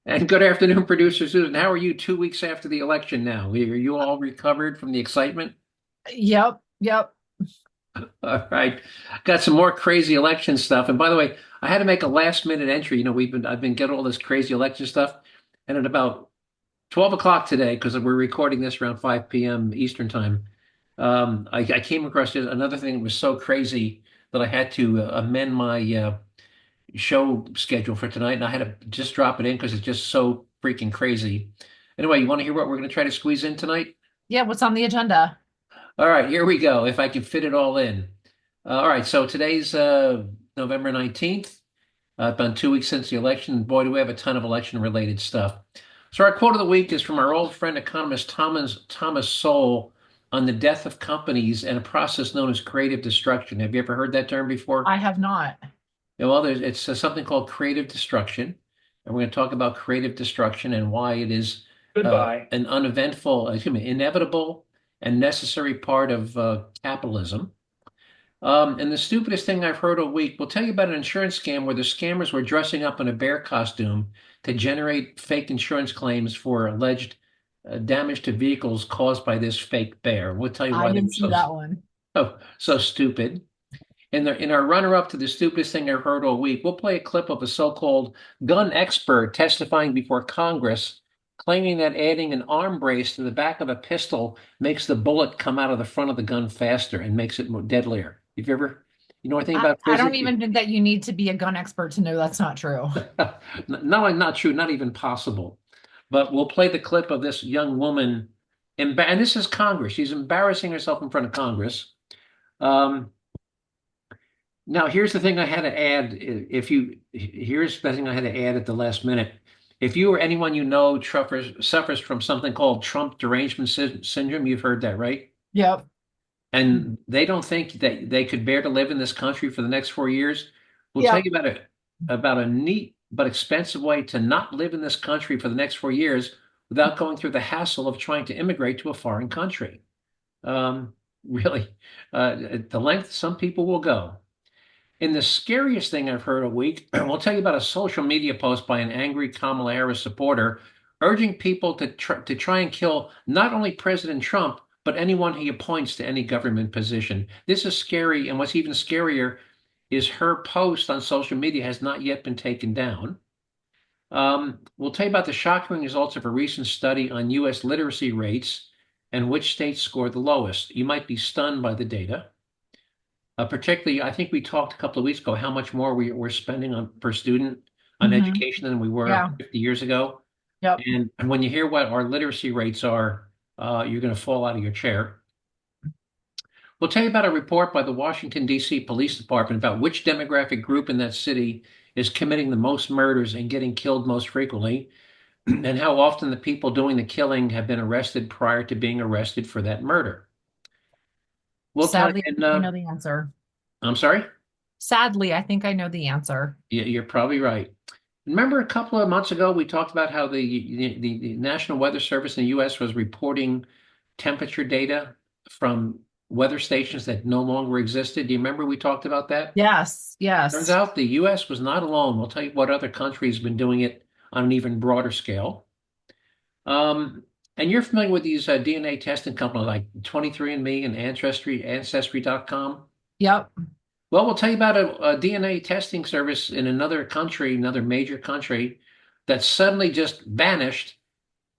And good afternoon, producer Susan. How are you 2 weeks after the election now? Are you all recovered from the excitement? Yep, yep. All right. Got some more crazy election stuff. And by the way, I had to make a last minute entry. I've been getting all this crazy election stuff. And at about 12 o'clock today, because we're recording this around 5 p.m. Eastern time, I came across another thing that was so crazy that I had to amend my show schedule for tonight. And I had to just drop it in because it's just so freaking crazy. Anyway, you want to hear what we're going to try to squeeze in tonight? Yeah, what's on the agenda? All right, here we go. If I can fit it all in. All right, so today's November 19th. Been 2 weeks since the election. Boy, do we have a ton of election related stuff. So our quote of the week is from our old friend economist Thomas Sowell on the death of companies and a process known as creative destruction. Have you ever heard that term before? I have not. Yeah, well, it's something called creative destruction, and we're going to talk about creative destruction and why it is an inevitable and necessary part of capitalism. And the stupidest thing I've heard all week, we'll tell you about an insurance scam where the scammers were dressing up in a bear costume to generate fake insurance claims for alleged damage to vehicles caused by this fake bear. We'll tell you I why they didn't were see that one. so stupid. In our runner-up to the stupidest thing I've heard all week, we'll play a clip of a so-called gun expert testifying before Congress, claiming that adding an arm brace to the back of a pistol makes the bullet come out of the front of the gun faster and makes it more deadlier. If you ever, you know anything I, about I don't physics? even think that you need to be a gun expert to know that's not true. Not true, not even possible. But we'll play the clip of this young woman, and this is Congress. She's embarrassing herself in front of Congress. Um, Now, here's the thing I had to add. Here's the thing I had to add at the last minute. If you or anyone you know suffers from something called Trump derangement syndrome, you've heard that, right? Yep. And they don't think that they could bear to live in this country for the next 4 years. We'll tell Yep. you about a neat but expensive way to not live in this country for the next 4 years without going through the hassle of trying to immigrate to a foreign country. Um, really, the length some people will go. In the scariest thing I've heard all week, we'll tell you about a social media post by an angry Kamala Harris supporter urging people to try and kill not only President Trump, but anyone he appoints to any government position. This is scary, and what's even scarier is her post on social media has not yet been taken down. We'll tell you about the shocking results of a recent study on U.S. literacy rates and which states score the lowest. You might be stunned by the data. Particularly, I think we talked a couple of weeks ago how much more we're spending on per student on Hmm. education than we were Yeah. 50 years ago. Yep. And when you hear what our literacy rates are, you're going to fall out of your chair. We'll tell you about a report by the Washington, D.C. Police Department about which demographic group in that city is committing the most murders and getting killed most frequently, and how often the people doing the killing have been arrested prior to being arrested for that murder. We'll tell you, Sadly, I and think I know the answer. I'm sorry? Sadly, I think I know the answer. You're probably right. Remember a couple of months ago, we talked about how the National Weather Service in the U.S. was reporting temperature data from weather stations that no longer existed. Do you remember we talked about that? Yes, Turns yes. out the U.S. was not alone. We'll tell you what other countries have been doing it on an even broader scale. Um, and you're familiar with these DNA testing companies like 23andMe and Ancestry.com. Yep. Well, we'll tell you about a DNA testing service in another country, another major country, that suddenly just vanished,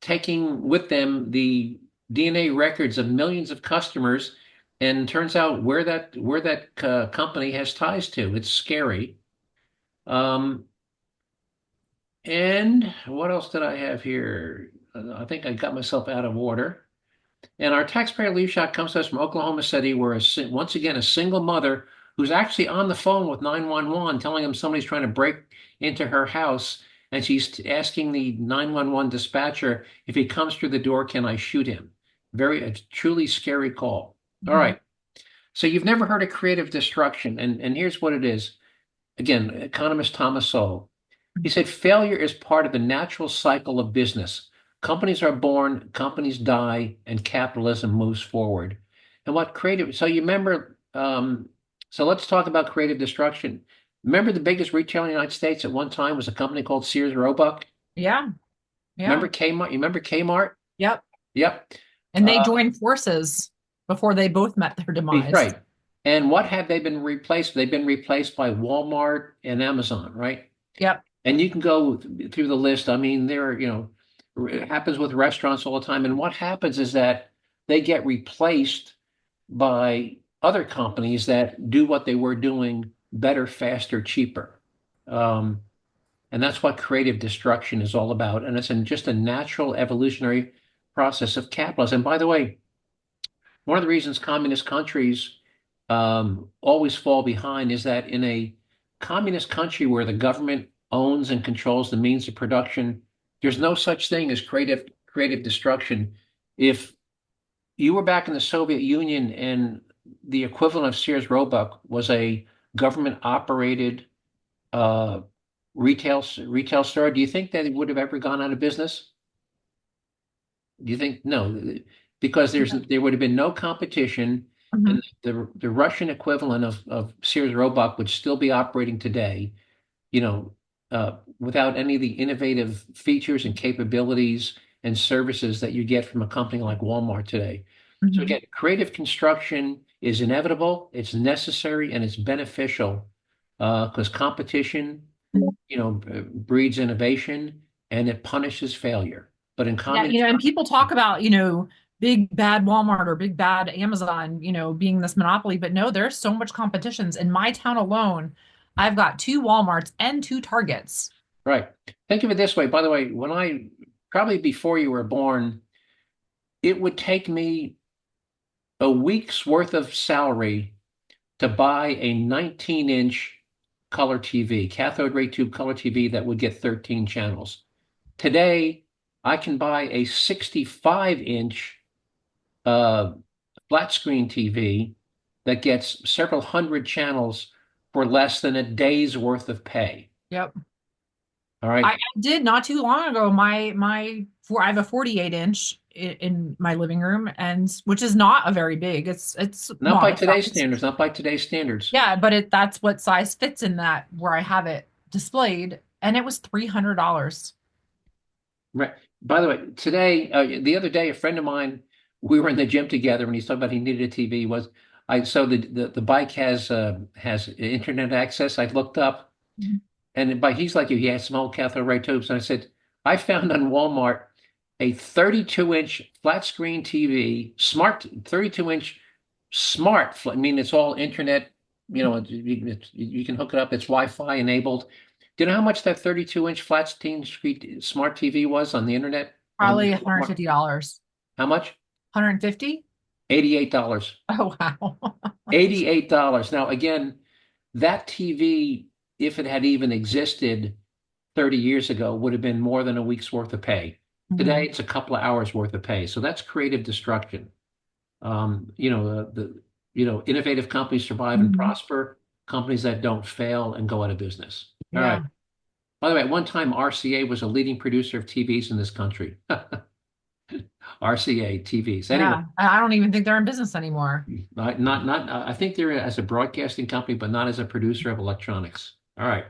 taking with them the DNA records of millions of customers, and turns out where that company has ties to. It's scary. Um, and what else did I have here? I think I got myself out of order. And our taxpayer leave shot comes to us from Oklahoma City, where once again a single mother who's actually on the phone with 911, telling them somebody's trying to break into her house, and she's asking the 911 dispatcher, if he comes through the door, can I shoot him? A truly scary call. All Mhm. right. So you've never heard of creative destruction, and here's what it is. Again, economist Thomas Sowell. He said failure is part of the natural cycle of business. Companies are born, companies die, and capitalism moves forward. And what creative, so you remember, so let's talk about creative destruction. Remember the biggest retailer in the United States at one time was a company called Sears Roebuck? Yeah. Remember Yeah. Kmart? You remember Kmart? Yep. Yep. And they Uh, joined forces before they both met their demise. right. And what have they been replaced? They've been replaced by Walmart and Amazon, right? Yep. And you can go through the list. I mean, it happens with restaurants all the time. And what happens is that they get replaced by other companies that do what they were doing better, faster, cheaper. Um, and that's what creative destruction is all about. And it's just a natural evolutionary process of capitalism. And by the way, one of the reasons communist countries always fall behind is that in a communist country where the government owns and controls the means of production, there's no such thing as creative destruction. If you were back in the Soviet Union and the equivalent of Sears Roebuck was a government operated uh, retail store, do you think that it would have ever gone out of business? Do you think no? Because there would have been no competition, Mhm. and the Russian equivalent of Sears Roebuck would still be operating today, you know, without any of the innovative features and capabilities and services that you get from a company like Walmart today. So Mhm. again, creative construction is inevitable, it's necessary, and it's beneficial because competition, breeds innovation and it punishes failure. But in Yeah, communist and people talk about, big bad Walmart or big bad Amazon, being this monopoly, but no, there's so much competitions. In my town alone, I've got two Walmarts and two Targets. right. Think of it this way. By the way, when I probably before you were born, it would take me a week's worth of salary to buy a 19-inch color TV, cathode ray tube color TV that would get 13 channels. Today, I can buy a 65-inch uh, flat screen TV that gets several hundred channels for less than a day's worth of pay. Yep. All I right. did not too long ago. I have a 48 inch in my living room, and which is not a very big. It's Not by modest today's size. standards, not by today's standards. Yeah, but that's what size fits in that where I have it displayed, and it was $300. Right. By the way, the other day, a friend of mine, we were in the gym together, and he's talking about he needed a TV. Was I so the bike has internet access. I looked up, and by he's like you, he has some old cathode ray tubes, and I said I found on Walmart a 32-inch flat screen TV, smart 32-inch smart. I mean, it's all internet. You can hook it up. It's Wi-Fi enabled. Do you know how much that 32-inch flat screen smart TV was on the internet? Probably $150. How much? 150? $88. Oh wow. $88. Now, again, that TV, if it had even existed 30 years ago, would have been more than a week's worth of pay. Today, Mhm. it's a couple of hours worth of pay. So that's creative destruction. Innovative companies survive and Mhm. prosper. Companies that don't fail and go out of business. All right. Yeah. By the way, at one time, RCA was a leading producer of TVs in this country. RCA TVs. Anyway, Yeah. I don't even think they're in business anymore. not. I think they're as a broadcasting company, but not as a producer of electronics. All right.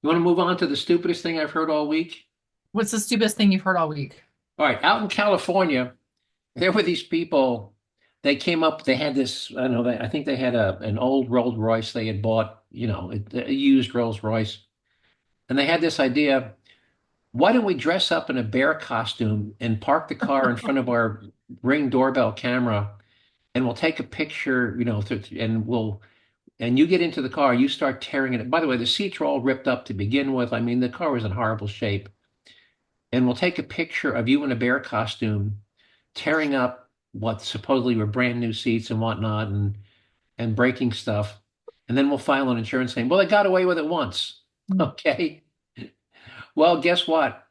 You want to move on to the stupidest thing I've heard all week? What's the stupidest thing you've heard all week? All right. Out in California, there were these people. They came up. They had this. I don't know. I think they had an old Rolls Royce they had bought. A used Rolls Royce, and they had this idea. Why don't we dress up in a bear costume and park the car in front of our Ring doorbell camera, and we'll take a picture. And you get into the car. You start tearing it. By the way, the seats are all ripped up to begin with. I mean, the car was in horrible shape. And we'll take a picture of you in a bear costume tearing up what supposedly were brand new seats and whatnot and breaking stuff. And then we'll file an insurance claim. Well, they got away with it once. Okay. Well, guess what?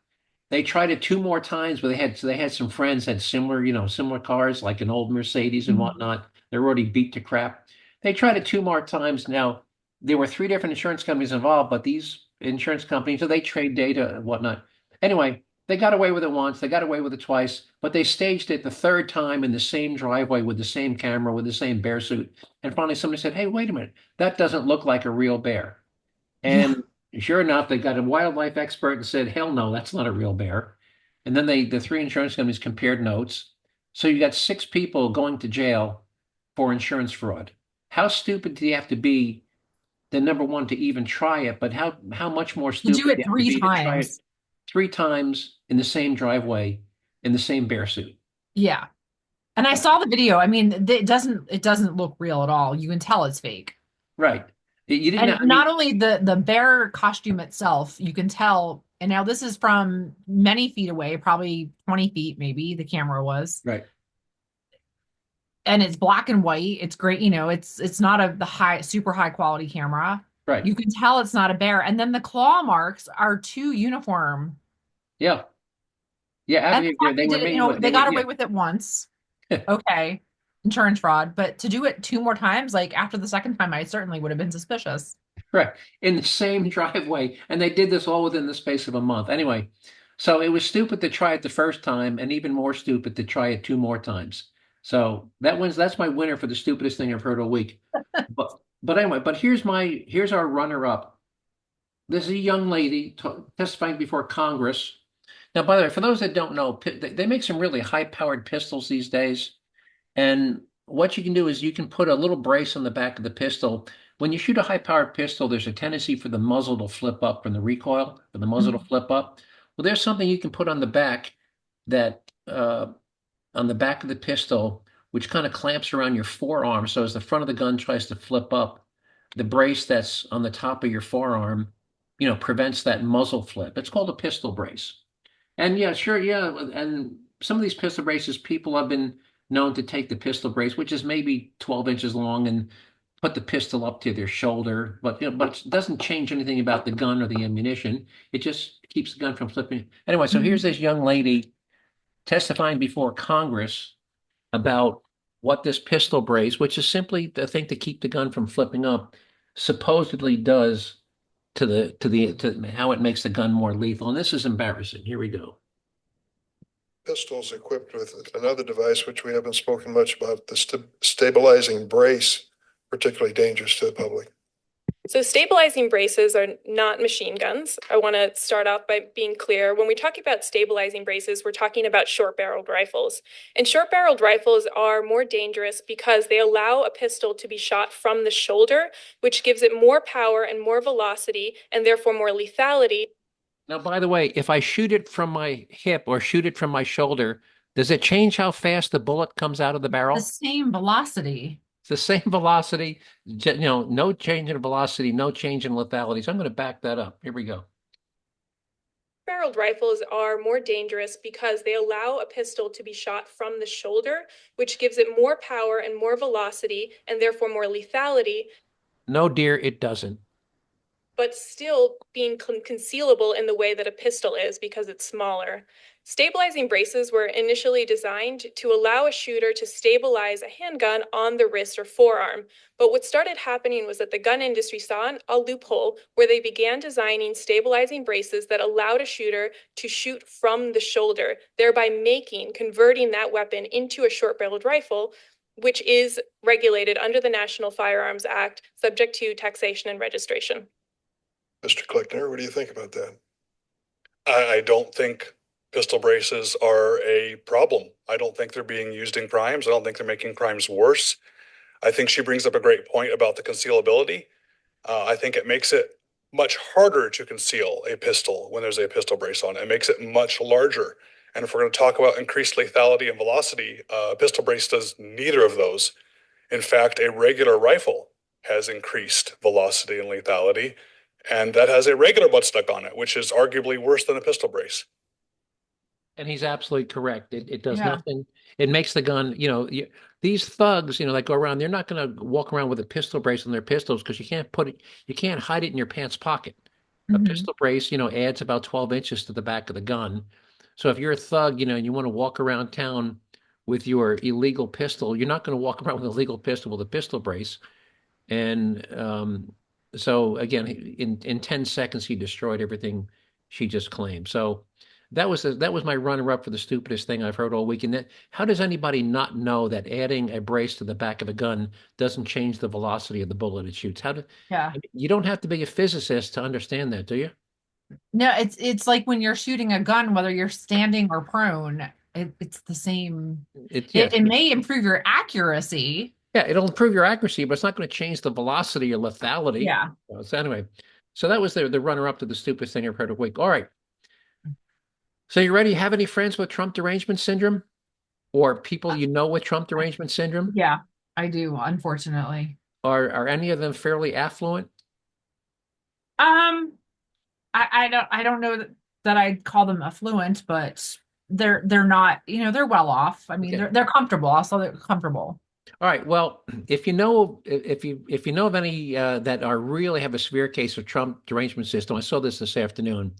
They tried it two more times, but they had some friends had similar cars like an old Mercedes and Mhm. whatnot. They're already beat to crap. They tried it two more times. Now, there were three different insurance companies involved, but these insurance companies, so they trade data and whatnot. Anyway, they got away with it once, they got away with it twice, but they staged it the third time in the same driveway with the same camera, with the same bear suit. And finally somebody said, "Hey, wait a minute, that doesn't look like a real bear." Yeah. And Sure enough, they got a wildlife expert and said, hell no, that's not a real bear. And then the three insurance companies compared notes. So you got six people going to jail for insurance fraud. How stupid do you have to be, the number one, to even try it? But how much more To do stupid do it you have to three be to try it times. three times in the same driveway in the same bear suit? Yeah. And I saw the video. I mean, it doesn't look real at all. You can tell it's fake. Right. You didn't, And I not mean, only the bear costume itself, you can tell, and now this is from many feet away, probably 20 feet maybe the camera was. right, And it's black and white. It's great, it's not the high super high quality camera. right. You can tell it's not a bear. And then the claw marks are too uniform. Yeah. Yeah. And the fact They they were did it, made, they they were, got yeah. away with it once. Okay. Insurance fraud. But to do it two more times, like after the second time, I certainly would have been suspicious. Right. In the same driveway. And they did this all within the space of a month. Anyway, so it was stupid to try it the first time and even more stupid to try it two more times. So that's my winner for the stupidest thing I've heard all week. But anyway, but here's our runner up. This is a young lady testifying before Congress. Now, by the way, for those that don't know, they make some really high-powered pistols these days. And what you can do is you can put a little brace on the back of the pistol. When you shoot a high-powered pistol, there's a tendency for the muzzle to flip up from the recoil, for the muzzle to Mhm. flip up. Well, there's something you can put on the back that on the back of the pistol, which kind of clamps around your forearm. So as the front of the gun tries to flip up, the brace that's on the top of your forearm, prevents that muzzle flip. It's called a pistol brace. And yeah, sure, yeah. And some of these pistol braces, people have been known to take the pistol brace, which is maybe 12 inches long, and put the pistol up to their shoulder. But it doesn't change anything about the gun or the ammunition. It just keeps the gun from flipping. Anyway, so here's Mhm. this young lady testifying before Congress about what this pistol brace, which is simply the thing to keep the gun from flipping up, supposedly does to how it makes the gun more lethal. And this is embarrassing. Here we go. Pistols equipped with another device, which we haven't spoken much about, the stabilizing brace, particularly dangerous to the public. So stabilizing braces are not machine guns. I want to start off by being clear. When we talk about stabilizing braces, we're talking about short-barreled rifles. And short-barreled rifles are more dangerous because they allow a pistol to be shot from the shoulder, which gives it more power and more velocity, and therefore more lethality. Now, by the way, if I shoot it from my hip or shoot it from my shoulder, does it change how fast the bullet comes out of the The barrel? same velocity. It's the same velocity, no change in velocity, no change in lethality. So I'm going to back that up. Here we go. Barreled rifles are more dangerous because they allow a pistol to be shot from the shoulder, which gives it more power and more velocity, and therefore more lethality, No, dear, it doesn't. but still being concealable in the way that a pistol is because it's smaller. Stabilizing braces were initially designed to allow a shooter to stabilize a handgun on the wrist or forearm. But what started happening was that the gun industry saw a loophole where they began designing stabilizing braces that allowed a shooter to shoot from the shoulder, thereby converting that weapon into a short-barreled rifle, which is regulated under the National Firearms Act, subject to taxation and registration. Mr. Kleckner, what do you think about that? I don't think pistol braces are a problem. I don't think they're being used in crimes. I don't think they're making crimes worse. I think she brings up a great point about the concealability. I think it makes it much harder to conceal a pistol when there's a pistol brace on it. It makes it much larger. And if we're going to talk about increased lethality and velocity, a pistol brace does neither of those. In fact, a regular rifle has increased velocity and lethality, and that has a regular butt stuck on it, which is arguably worse than a pistol brace. And he's absolutely correct. It does Yeah. nothing. It makes the gun, these thugs, that go around, they're not going to walk around with a pistol brace on their pistols because you can't hide it in your pants pocket. A Hmm. pistol brace, adds about 12 inches to the back of the gun. So if you're a thug, and you want to walk around town with your illegal pistol, you're not going to walk around with a legal pistol with a pistol brace. And so again, in 10 seconds, he destroyed everything she just claimed. So That was my runner-up for the stupidest thing I've heard all week. And how does anybody not know that adding a brace to the back of a gun doesn't change the velocity of the bullet it shoots? Yeah. You don't have to be a physicist to understand that, do you? No, it's like when you're shooting a gun, whether you're standing or prone, it's the same. Yes. It may improve your accuracy. Yeah, it'll improve your accuracy, but it's not going to change the velocity or lethality. Yeah. So anyway, so that was the runner-up to the stupidest thing I've heard all week. All right. So you ready? Have any friends with Trump derangement syndrome? Or people you know with Trump derangement syndrome? Yeah, I do, unfortunately. Are any of them fairly affluent? Um, I don't know that I'd call them affluent, but they're not, they're well off. I mean, Okay. they're comfortable. Also, they're comfortable. All right. Well, if you know of any that are really have a severe case of Trump derangement system, I saw this afternoon.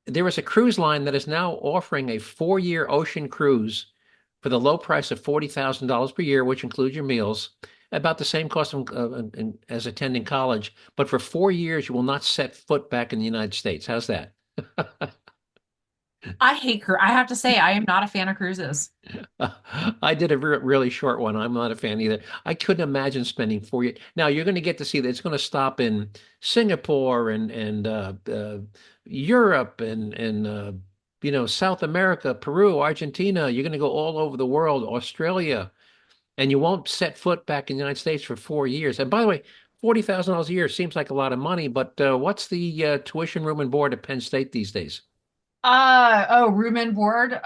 There is a cruise line that is now offering a 4-year ocean cruise for the low price of $40,000 per year, which includes your meals, about the same cost as attending college. But for 4 years, you will not set foot back in the United States. How's that? I hate I have to say, I am not a fan of cruises. I did a really short one. I'm not a fan either. I couldn't imagine spending 4 years. Now you're going to get to see that it's going to stop in Singapore and Europe and South America, Peru, Argentina. You're going to go all over the world, Australia, and you won't set foot back in the United States for 4 years. And by the way, $40,000 a year seems like a lot of money, but what's the tuition, room, and board at Penn State these days? Oh, room and board.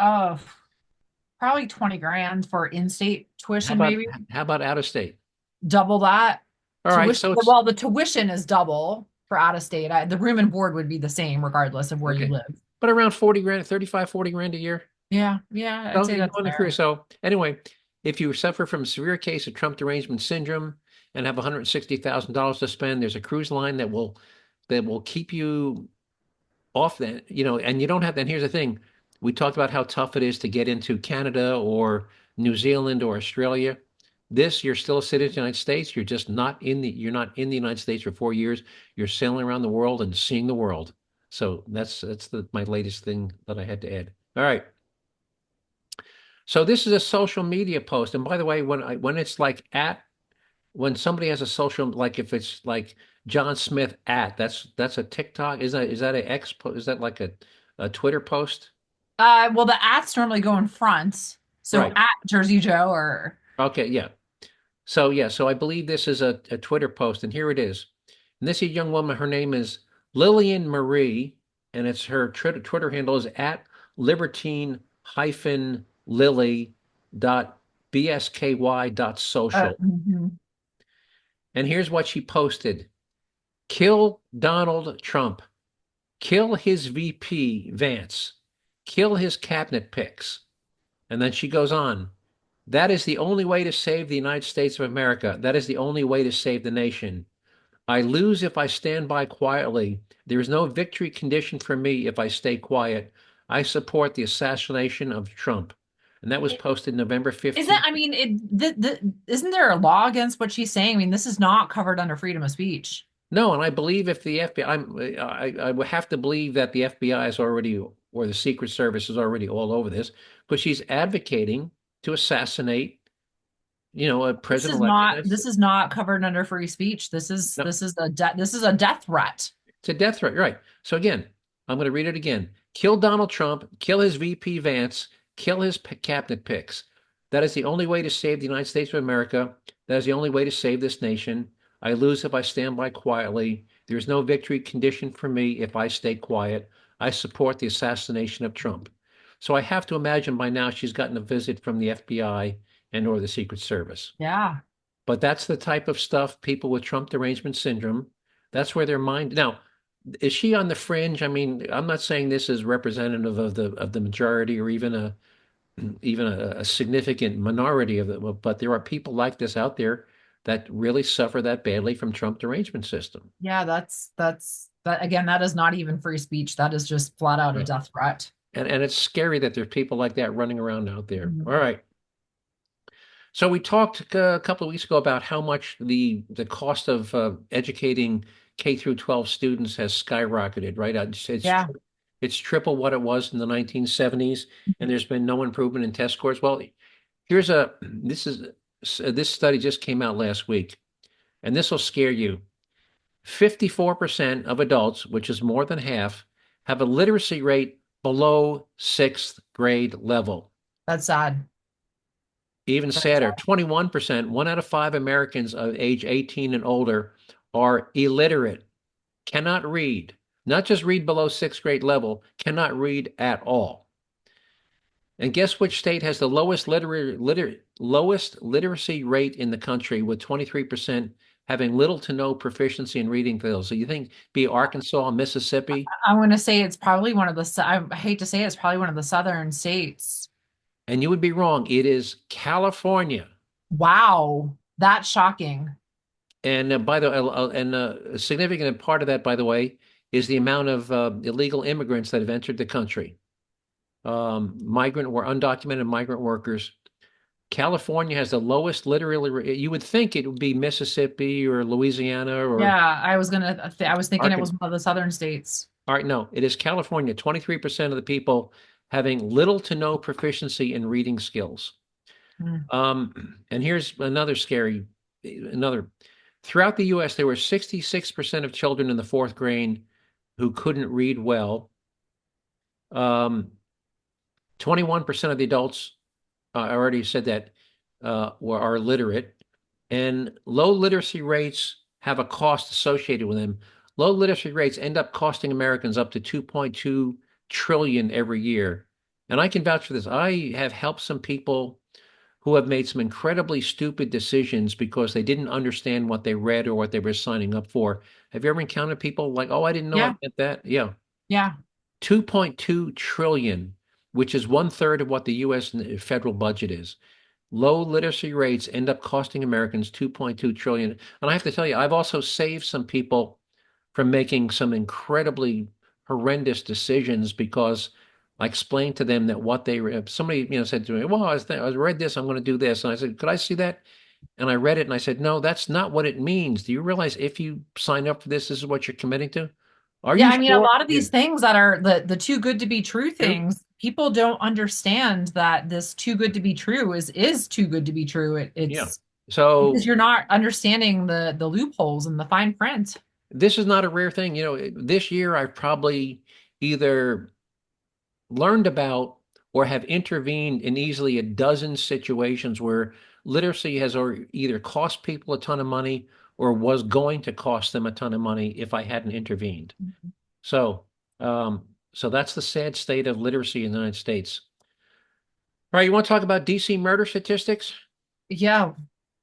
Probably 20 grand for in-state tuition, maybe How about out of state? double that. All right, Tuition, so it's well, the tuition is double for out of state. The room and board would be the same regardless of where you okay. live. But around 40 grand, 35, 40 grand a year. Yeah, I'd say that's fair. So anyway, if you suffer from a severe case of Trump derangement syndrome and have $160,000 to spend, there's a cruise line that will keep you off that, and you don't have that. And here's the thing. We talked about how tough it is to get into Canada or New Zealand or Australia. You're still a citizen of the United States. You're not in the United States for 4 years. You're sailing around the world and seeing the world. So that's my latest thing that I had to add. All right. So this is a social media post. And by the way, when it's like when somebody has a social, like if it's like John Smith that's a TikTok. Is that a X? Is that like a Twitter post? Well, the ats normally go in front. So Right. at Jerzee Joe or Okay, yeah. So I believe this is a Twitter post, and here it is. And this is a young woman. Her name is Lillian Marie, and it's her Twitter handle is at libertine-lily.bsky.social. And here's what she posted. Kill Donald Trump. Kill his VP Vance. Kill his cabinet picks. And then she goes on. That is the only way to save the United States of America. That is the only way to save the nation. I lose if I stand by quietly. There is no victory condition for me if I stay quiet. I support the assassination of Trump. And that was posted November 15th. Isn't there a law against what she's saying? I mean, this is not covered under freedom of speech. No, and I believe if the FBI, I would have to believe that the FBI is already, or the Secret Service is already all over this, because she's advocating to assassinate, a president-elect. This is not covered under free speech. This is a death threat. It's a death threat, right? So again, I'm going to read it again. Kill Donald Trump, kill his VP Vance, kill his cabinet picks. That is the only way to save the United States of America. That is the only way to save this nation. I lose if I stand by quietly. There is no victory condition for me if I stay quiet. I support the assassination of Trump. So I have to imagine by now she's gotten a visit from the FBI or the Secret Service. Yeah. But that's the type of stuff people with Trump derangement syndrome, that's where their mind. Now, is she on the fringe? I mean, I'm not saying this is representative of the majority or even a significant minority of it, but there are people like this out there that really suffer that badly from Trump derangement system. Yeah, that's that again, that is not even free speech. That is just flat out a death threat. And it's scary that there's people like that running around out there. Mm-hmm. All right. So we talked a couple of weeks ago about how much the cost of educating K through 12 students has skyrocketed, right? It's triple what it was in the 1970s, and there's been no improvement in test scores. Well, here's a this study just came out last week, and this will scare you. 54% of adults, which is more than half, have a literacy rate below sixth grade level. That's sad. Even sadder, 21%, 1 out of 5 Americans of age 18 and older are illiterate, cannot read, not just read below sixth grade level, cannot read at all. And guess which state has the lowest literacy rate in the country, with 23% having little to no proficiency in reading skills? So you think be Arkansas, Mississippi? I'm going to say it's probably one of I hate to say it, it's probably one of the southern states. And you would be wrong. It is California. Wow, that's shocking. And by the a significant part of that, by the way, is the amount of illegal immigrants that have entered the country. Undocumented migrant workers. California has the lowest literally. You would think it would be Mississippi or Louisiana or. Yeah, I was thinking it was one of the southern states. All right, no, it is California. 23% of the people having little to no proficiency in reading skills. And here's another throughout the US, there were 66% of children in the fourth grade who couldn't read well. 21% of the adults, I already said that, are literate. And low literacy rates have a cost associated with them. Low literacy rates end up costing Americans up to 2.2 trillion every year. And I can vouch for this. I have helped some people who have made some incredibly stupid decisions because they didn't understand what they read or what they were signing up for. Have you ever encountered people like, oh, I didn't know I meant that? Yeah. Yeah. 2.2 trillion, which is 1/3 of what the US federal budget is. Low literacy rates end up costing Americans 2.2 trillion. And I have to tell you, I've also saved some people from making some incredibly horrendous decisions because I explained to them that what they somebody said to me, well, I read this, I'm going to do this. And I said, could I see that? And I read it and I said, no, that's not what it means. Do you realize if you sign up for this is what you're committing to? Are you I mean, a sure? lot of these things that are the too good to be true things, people don't understand that this too good to be true is too good to be true. It's so because you're not understanding the loopholes and the fine print. This is not a rare thing. This year I've probably either learned about or have intervened in easily a dozen situations where literacy has either cost people a ton of money or was going to cost them a ton of money if I hadn't intervened. Mm-hmm. So that's the sad state of literacy in the United States. All right, you want to talk about DC murder statistics? Yeah.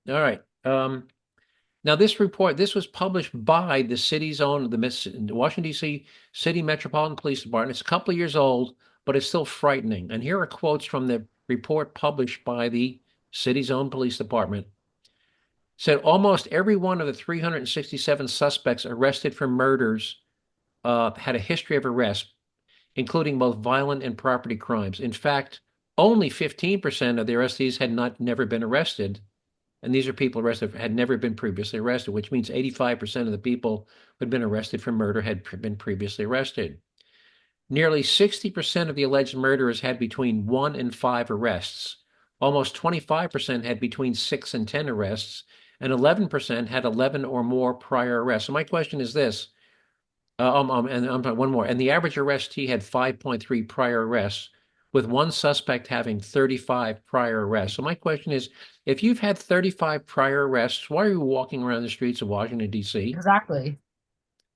All right. Now, this was published by the city's own, the Washington, D.C. City Metropolitan Police Department. It's a couple of years old, but it's still frightening. And here are quotes from the report published by the city's own police department. It said almost every one of the 367 suspects arrested for murders had a history of arrest, including both violent and property crimes. In fact, only 15% of the arrestees had never been arrested. And these are people arrested had never been previously arrested, which means 85% of the people who had been arrested for murder had been previously arrested. Nearly 60% of the alleged murderers had between 1 and 5 arrests. Almost 25% had between 6 and 10 arrests, and 11% had 11 or more prior arrests. So my question is this, and one more. And the average arrestee had 5.3 prior arrests, with one suspect having 35 prior arrests. So my question is, if you've had 35 prior arrests, why are you walking around the streets of Washington, D.C.? Exactly.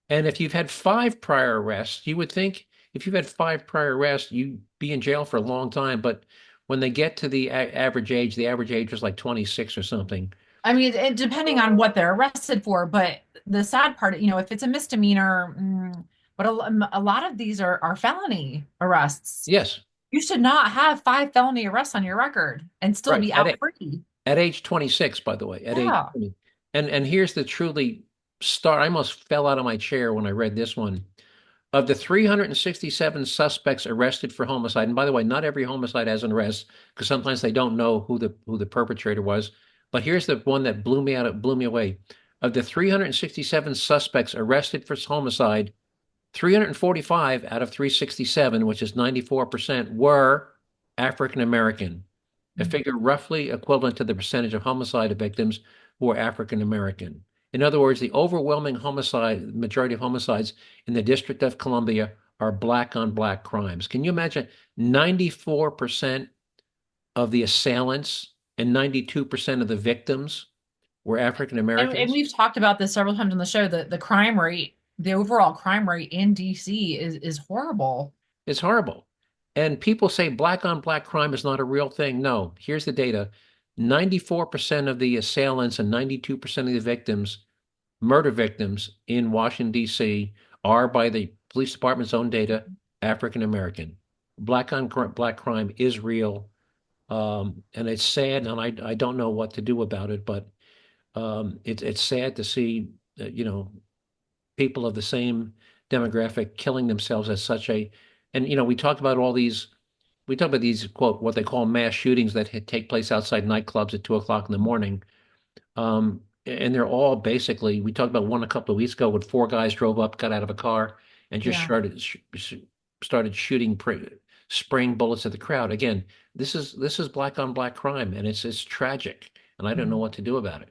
And if you've had 5 prior arrests, you would think if you've had 5 prior arrests, you'd be in jail for a long time. But when they get to the average age was like 26 or something. I mean, depending on what they're arrested for. But the sad part, if it's a misdemeanor, but a lot of these are felony arrests. Yes. You should not have 5 felony arrests on your record and still be out free. At age 26, by the way, age 20. And here's the truly I almost fell out of my chair when I read this one. Of the 367 suspects arrested for homicide, and by the way, not every homicide has an arrest because sometimes they don't know who the perpetrator was. But here's the one that blew me away. Of the 367 suspects arrested for homicide, 345 out of 367, which is 94%, were African American, a figure roughly equivalent to the percentage of homicide victims who are African American. In other words, the overwhelming majority of homicides in the District of Columbia are black on black crimes. Can you imagine 94% of the assailants and 92% of the victims were African And Americans? we've talked about this several times on the show that the crime rate, the overall crime rate in DC is horrible. It's horrible. And people say black on black crime is not a real thing. No, here's the data. 94% of the assailants and 92% of the victims, murder victims in Washington, D.C., are, by the police department's own data, African American. Black on black crime is real. And it's sad, and I don't know what to do about it, but it's sad to see, people of the same demographic killing themselves as such a, and we talk about these quote what they call mass shootings that take place outside nightclubs at 2 o'clock in the morning. And they're all basically, we talked about one a couple of weeks ago when four guys drove up, got out of a car, and just Yeah. started shooting, spraying bullets at the crowd. Again, this is black on black crime, and it's tragic, and I don't know what to do about it.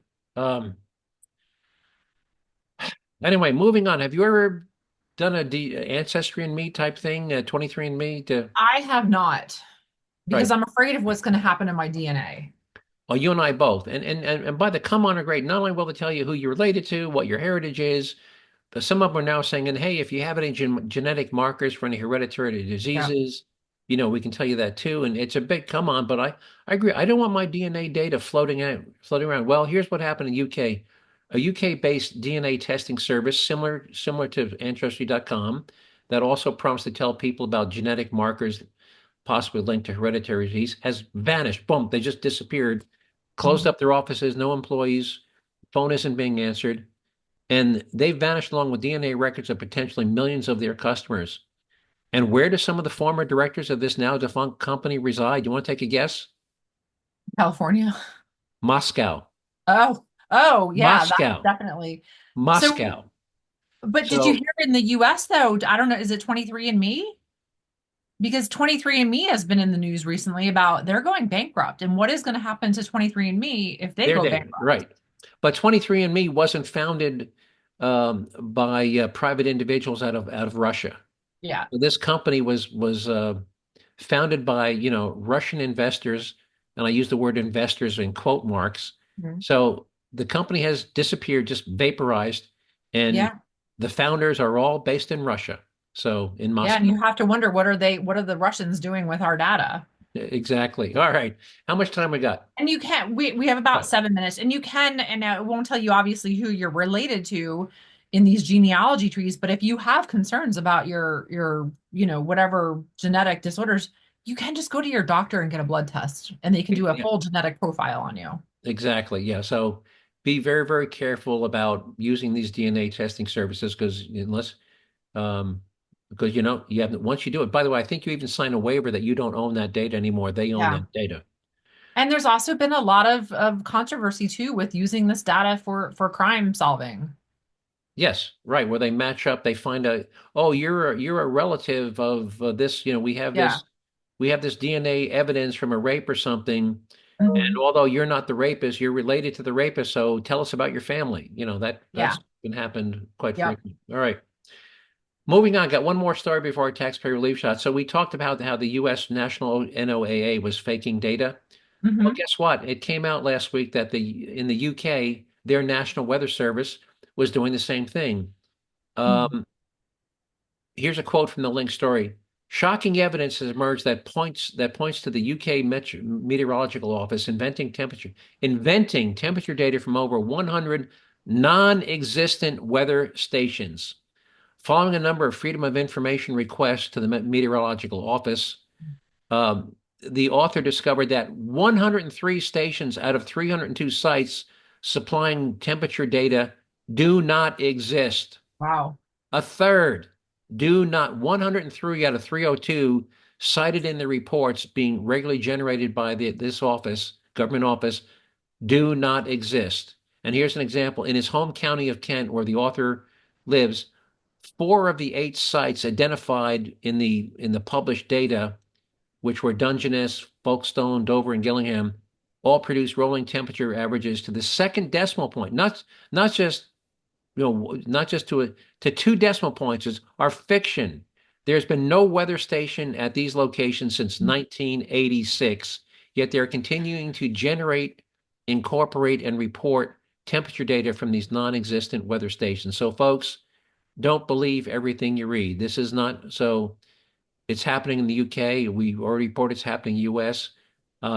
Anyway, moving on. Have you ever done a ancestry and me type thing, 23andMe to I have not because right? I'm afraid of what's going to happen in my DNA. Well, you and I both. And by the come on are great. Not only will they tell you who you're related to, what your heritage is, but some of them are now saying, and hey, if you have any genetic markers for any hereditary Yeah. diseases, we can tell you that too. And it's a big come on, but I agree. I don't want my DNA data floating around. Well, here's what happened in UK. A UK-based DNA testing service similar to Ancestry.com that also promised to tell people about genetic markers possibly linked to hereditary disease has vanished. Boom, they just disappeared, closed Mhm. up their offices, no employees, phone isn't being answered, and they've vanished along with DNA records of potentially millions of their customers. And where do some of the former directors of this now defunct company reside? You want to take a guess? California. Moscow. Oh, oh, yeah, that is Moscow. definitely. So, Moscow. but did you So hear in the US though? I don't know, is it 23andMe? Because 23andMe has been in the news recently about they're going bankrupt. And what is going to happen to 23andMe if they their go data, bankrupt? right. But 23andMe wasn't founded by private individuals out of Russia. Yeah. This company was founded by Russian investors, and I use the word investors in quote marks. Mhm. So the company has disappeared, just vaporized, and Yeah. the founders are all based in Russia. So in Yeah. And Moscow. you have to wonder what are the Russians doing with our data? Exactly. All right. How much time we got? And you can we have about Right. 7 minutes, and you can, and it won't tell you obviously who you're related to in these genealogy trees, but if you have concerns about your whatever genetic disorders, you can just go to your doctor and get a blood test, and they can do a Yeah, full genetic profile on you. exactly. Yeah. So be very, very careful about using these DNA testing services um, because you have once you do it. By the way, I think you even sign a waiver that you don't own that data anymore. They own Yeah. that data. And there's also been a lot of controversy too with using this data for crime solving. Yes, right. Where they match up, they find out, oh, you're a relative of this. Yeah. We have this DNA evidence from a rape or something. And Mhm. although you're not the rapist, you're related to the rapist. So tell us about your family. Yeah. That's been happened quite Yep. frequently. All right. Moving on, got one more story before our taxpayer relief shot. So we talked about how the U.S. National NOAA was faking data. Well, Hmm. guess what? It came out last week that in the UK, their National Weather Service was doing the same thing. Um, Here's a quote from the Link story. Shocking evidence has emerged that points to the UK Meteorological Office inventing temperature data from over 100 non-existent weather stations. Following a number of Freedom of Information requests to the Meteorological Office, um, the author discovered that 103 stations out of 302 sites supplying temperature data do not exist. Wow. A third do not, 103 out of 302 cited in the reports being regularly generated by this office, government office, do not exist. And here's an example. In his home county of Kent, where the author lives, 4 of the 8 sites identified in the published data, which were Dungeness, Folkestone, Dover, and Gillingham, all produced rolling temperature averages to the second decimal point, not just not just to 2 decimal points are fiction. There's been no weather station at these locations since 1986, yet they're continuing to generate, incorporate, and report temperature data from these non-existent weather stations. So, folks, don't believe everything you read. This is not so. It's happening in the UK. We already report it's happening in the US.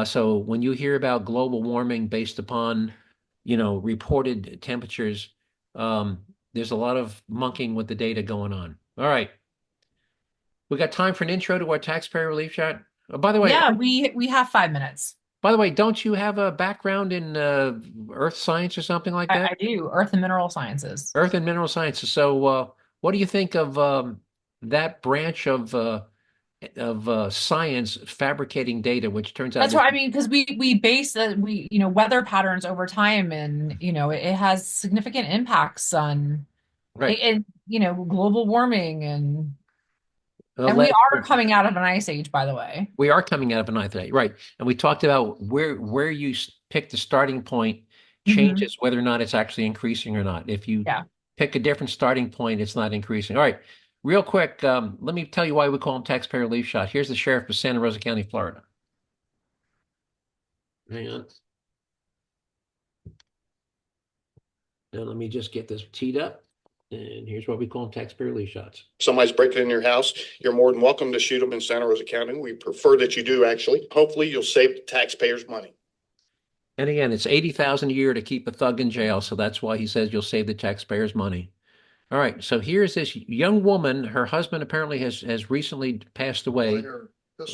So when you hear about global warming based upon, reported temperatures, there's a lot of monkeying with the data going on. All right. We got time for an intro to our taxpayer relief shot. By the way, Yeah, we have 5 minutes. by the way, don't you have a background in earth science or something like that? I do. Earth and mineral sciences. Earth and mineral sciences. So, what do you think of that branch of science fabricating data, which turns out That's what I mean, because we base weather patterns over time, and it has significant impacts on right. global warming, and we are coming out of an ice age, by the way. We are coming out of an ice age, right? And we talked about where you pick the starting point changes whether or not it's actually increasing or not. If you pick a different starting point, it's not increasing. All right. Real quick, let me tell you why we call him taxpayer relief shot. Here's the sheriff of Santa Rosa County, Florida. Hang on. Now let me just get this teed up. And here's what we call them, taxpayer relief shots. Somebody's breaking in your house, you're more than welcome to shoot them in Santa Rosa County. We prefer that you do, actually. Hopefully you'll save the taxpayers money. And again, it's $80,000 a year to keep a thug in jail. So that's why he says you'll save the taxpayers money. All right, so here's this young woman. Her husband apparently has recently passed away.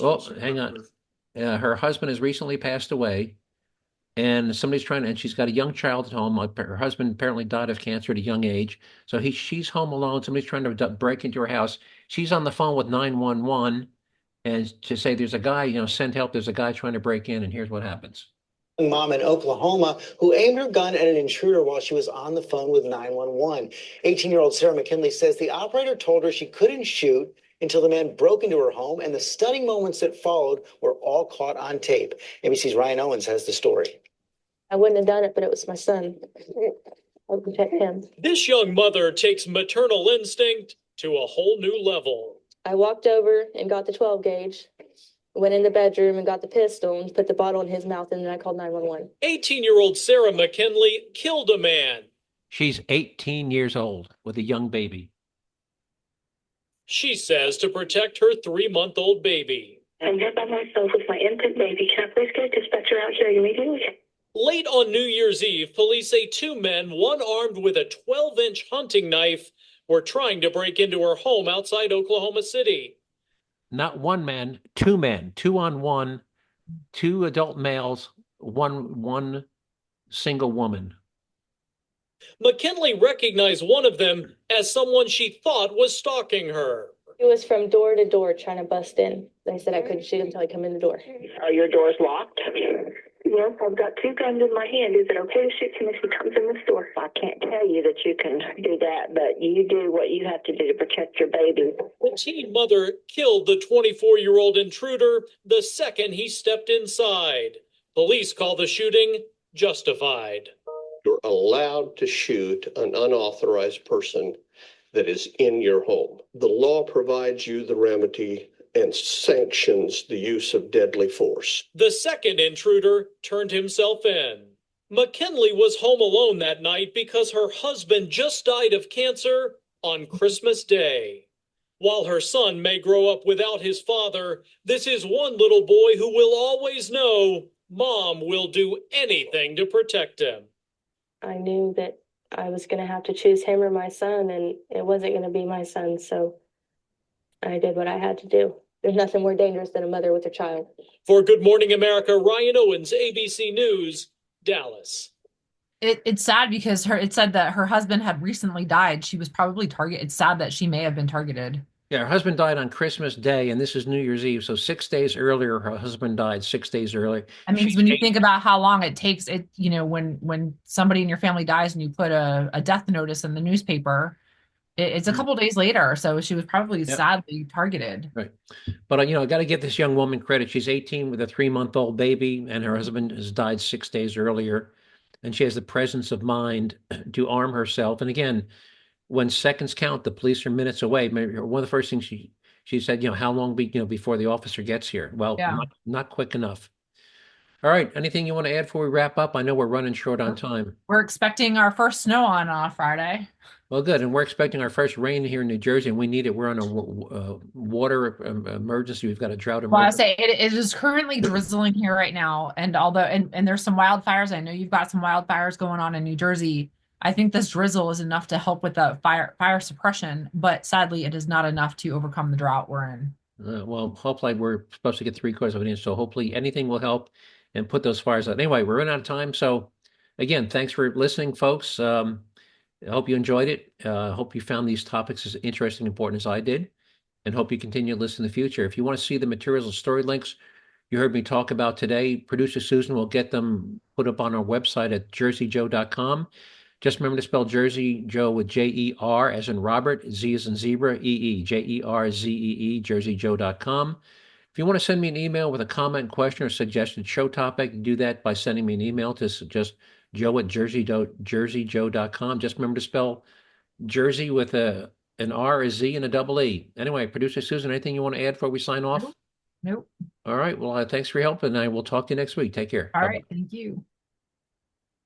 Oh, hang on. Her husband has recently passed away, and somebody's and she's got a young child at home. Her husband apparently died of cancer at a young age, so she's home alone. Somebody's trying to break into her house. She's on the phone with 911, and to say there's a guy, send help. There's a guy trying to break in, and here's what happens. Mom in Oklahoma who aimed her gun at an intruder while she was on the phone with 911. 18-year-old Sarah McKinley says the operator told her she couldn't shoot until the man broke into her home, and the stunning moments that followed were all caught on tape. ABC's Ryan Owens has the story. I wouldn't have done it, but it was my son. I'll protect him. This young mother takes maternal instinct to a whole new level. I walked over and got the 12 gauge. Went in the bedroom and got the pistol and put the bottle in his mouth, and then I called 911. 18-year-old Sarah McKinley killed a man. She's 18 years old with a young baby. She says to protect her 3-month-old baby. I'm here by myself with my infant baby. Can I please get a dispatcher out here immediately? Late on New Year's Eve, police say 2 men, one armed with a 12-inch hunting knife, were trying to break into her home outside Oklahoma City. Not one man, 2 men, 2 on 1, 2 adult males, one single woman. McKinley recognized one of them as someone she thought was stalking her. He was from door to door trying to bust in. They said I couldn't shoot until he come in the door. Are your doors locked? Yes, I've got 2 guns in my hand. Is it okay to shoot him if he comes in the store? I can't tell you that you can do that, but you do what you have to do to protect your baby. The teen mother killed the 24-year-old intruder the second he stepped inside. Police call the shooting justified. You're allowed to shoot an unauthorized person that is in your home. The law provides you the remedy and sanctions the use of deadly force. The second intruder turned himself in. McKinley was home alone that night because her husband just died of cancer on Christmas Day. While her son may grow up without his father, this is one little boy who will always know Mom will do anything to protect him. I knew that I was going to have to choose him or my son, and it wasn't going to be my son, so I did what I had to do. There's nothing more dangerous than a mother with a child. For Good Morning America, Ryan Owens, ABC News, Dallas. It's sad because it said that her husband had recently died. She was probably targeted. It's sad that she may have been targeted. Yeah, her husband died on Christmas Day, and this is New Year's Eve. So 6 days earlier, her husband died 6 days earlier. I mean, when you think about how long it takes, when somebody in your family dies and you put a death notice in the newspaper, It's a couple days later, so she was probably Yep. sadly targeted. Right. But, I got to give this young woman credit. She's 18 with a 3-month-old baby, and her husband has died 6 days earlier. And she has the presence of mind to arm herself. And again, when seconds count, the police are minutes away. Maybe one of the first things she said, how long before the officer gets here? Well, Yeah. not quick enough. All right. Anything you want to add before we wrap up? I know we're running short on time. We're expecting our first snow on Friday. Well, good. And we're expecting our first rain here in New Jersey, and we need it. We're on a water emergency. We've got a drought Well, I emergency. say it is currently drizzling here right now, and although and there's some wildfires, I know you've got some wildfires going on in New Jersey. I think this drizzle is enough to help with the fire suppression, but sadly, it is not enough to overcome the drought we're in. Well, hopefully we're supposed to get 3/4 of an inch, so hopefully anything will help and put those fires out. Anyway, we're running out of time. So again, thanks for listening, folks. I hope you enjoyed it. I hope you found these topics as interesting and important as I did, and hope you continue to listen in the future. If you want to see the materials and story links you heard me talk about today, producer Susan will get them put up on our website at jerzee-joe.com. Just remember to spell Jerzee Joe with J-E-R as in Robert, Z as in zebra, E-E, Jerzee, jerzee-joe.com. If you want to send me an email with a comment, question, or suggested show topic, do that by sending me an email to suggest Joe at jerzee-joe.com. Just remember to spell Jersey with an R, a Z, and a double E. Anyway, producer Susan, anything you want to add before we sign off? Nope. All right. Well, thanks for your help, and I will talk to you next week. Take care. All Bye-bye. right. Thank you.